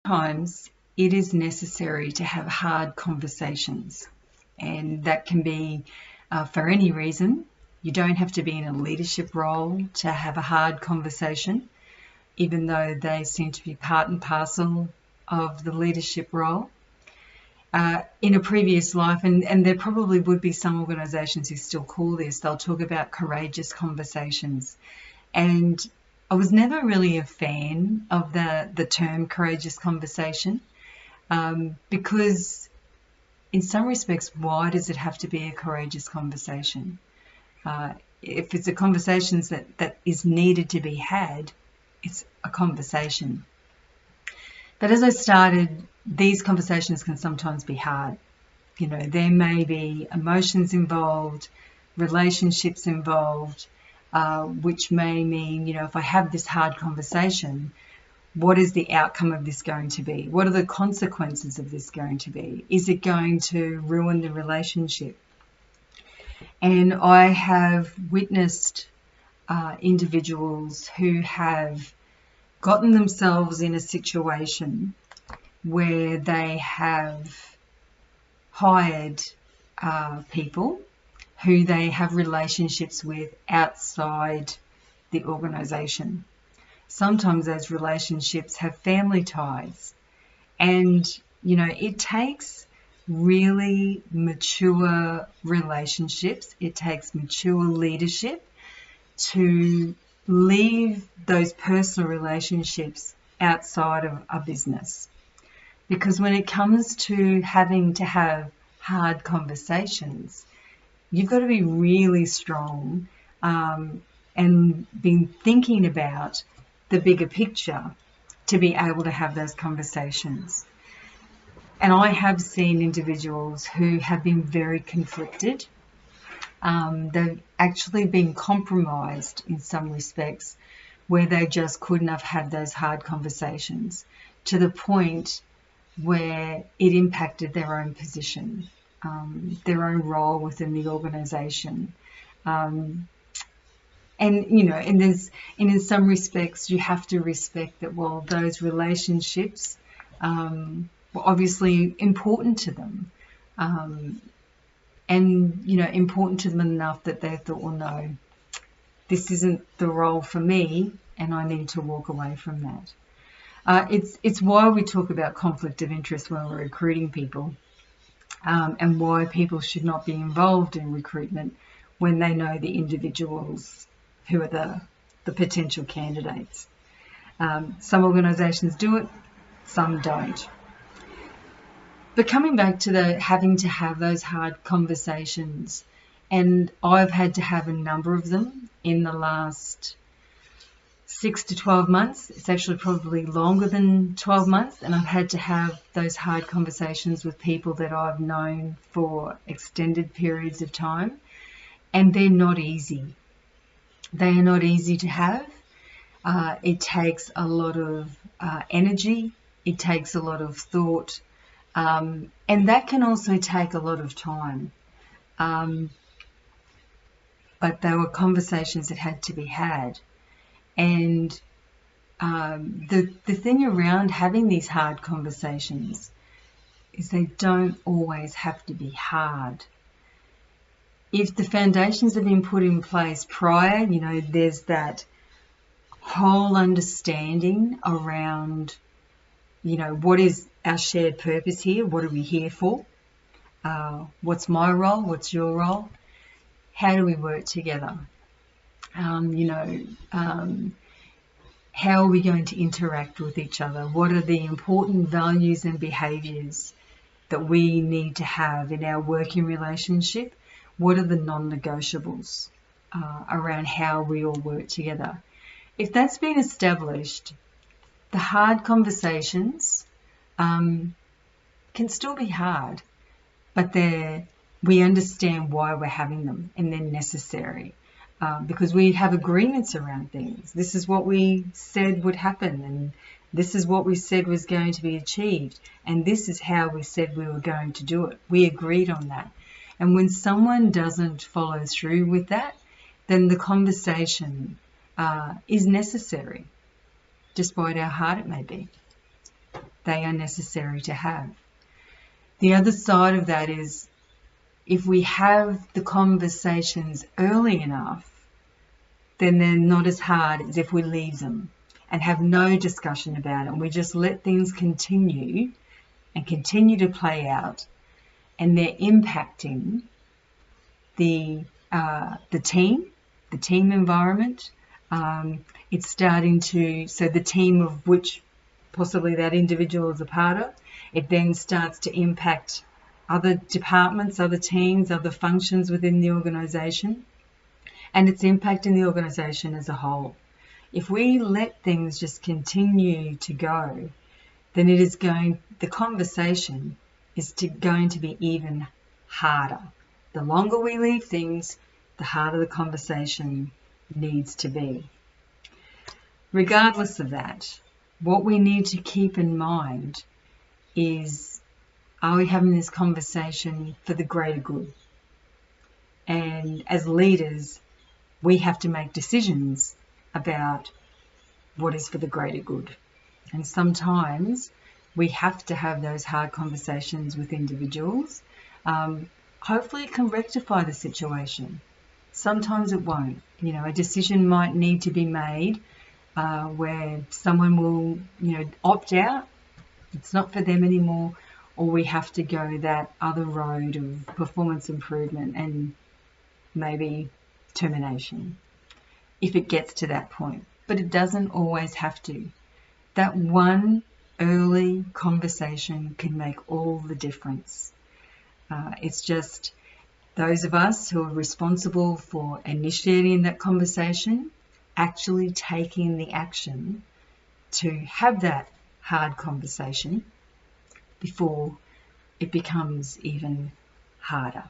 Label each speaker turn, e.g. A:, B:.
A: Sometimes it is necessary to have hard conversations, and that can be for any reason. You don't have to be in a leadership role to have a hard conversation, even though they seem to be part and parcel of the leadership role. In a previous life, and there probably would be some organisations who still call this, they'll talk about courageous conversations. And I was never really a fan of the term courageous conversation, because in some respects, why does it have to be a courageous conversation? If it's a conversation that is needed to be had, it's a conversation. But as I started, these conversations can sometimes be hard. There may be emotions involved, relationships involved, which may mean, if I have this hard conversation, what is the outcome of this going to be? What are the consequences of this going to be? Is it going to ruin the relationship? And I have witnessed individuals who have gotten themselves in a situation where they have hired people who they have relationships with outside the organisation. Sometimes those relationships have family ties, and it takes really mature relationships, it takes mature leadership to leave those personal relationships outside of a business. Because when it comes to having to have hard conversations, you've got to be really strong and be thinking about the bigger picture to be able to have those conversations. And I have seen individuals who have been very conflicted. They've actually been compromised in some respects, where they just couldn't have had those hard conversations to the point where it impacted their own position, their own role within the organisation. And in some respects, you have to respect that while those relationships were obviously important to them, and important to them enough that they thought, well, no, this isn't the role for me, and I need to walk away from that. It's why we talk about conflict of interest when we're recruiting people, and why people should not be involved in recruitment when they know the individuals who are the potential candidates. Some organisations do it, some don't. But coming back to having to have those hard conversations, and I've had to have a number of them in the last 6 to 12 months. It's actually probably longer than 12 months, and I've had to have those hard conversations with people that I've known for extended periods of time, and they're not easy. They are not easy to have. It takes a lot of energy. It takes a lot of thought, and that can also take a lot of time. But they were conversations that had to be had. And the thing around having these hard conversations is they don't always have to be hard. If the foundations have been put in place prior, there's that whole understanding around, what is our shared purpose here? What are we here for? What's my role? What's your role? How do we work together? How are we going to interact with each other? What are the important values and behaviours that we need to have in our working relationship? What are the non-negotiables around how we all work together? If that's been established, the hard conversations can still be hard, but we understand why we're having them, and they're necessary. Because we have agreements around things. This is what we said would happen, and this is what we said was going to be achieved, and this is how we said we were going to do it. We agreed on that. And when someone doesn't follow through with that, then the conversation is necessary, despite how hard it may be. They are necessary to have. The other side of that is, if we have the conversations early enough, then they're not as hard as if we leave them and have no discussion about it, and we just let things continue and continue to play out, and they're impacting the team environment. It's starting to, so the team of which possibly that individual is a part of, it then starts to impact other departments, other teams, other functions within the organisation, and it's impacting the organisation as a whole. If we let things just continue to go, then the conversation is going to be even harder. The longer we leave things, the harder the conversation needs to be. Regardless of that, what we need to keep in mind is, are we having this conversation for the greater good? And as leaders, we have to make decisions about what is for the greater good. And sometimes we have to have those hard conversations with individuals. Hopefully it can rectify the situation. Sometimes it won't. A decision might need to be made where someone will, opt out. It's not for them anymore, or we have to go that other road of performance improvement and maybe termination, if it gets to that point. But it doesn't always have to. That one early conversation can make all the difference. It's just those of us who are responsible for initiating that conversation, actually taking the action to have that hard conversation before it becomes even harder.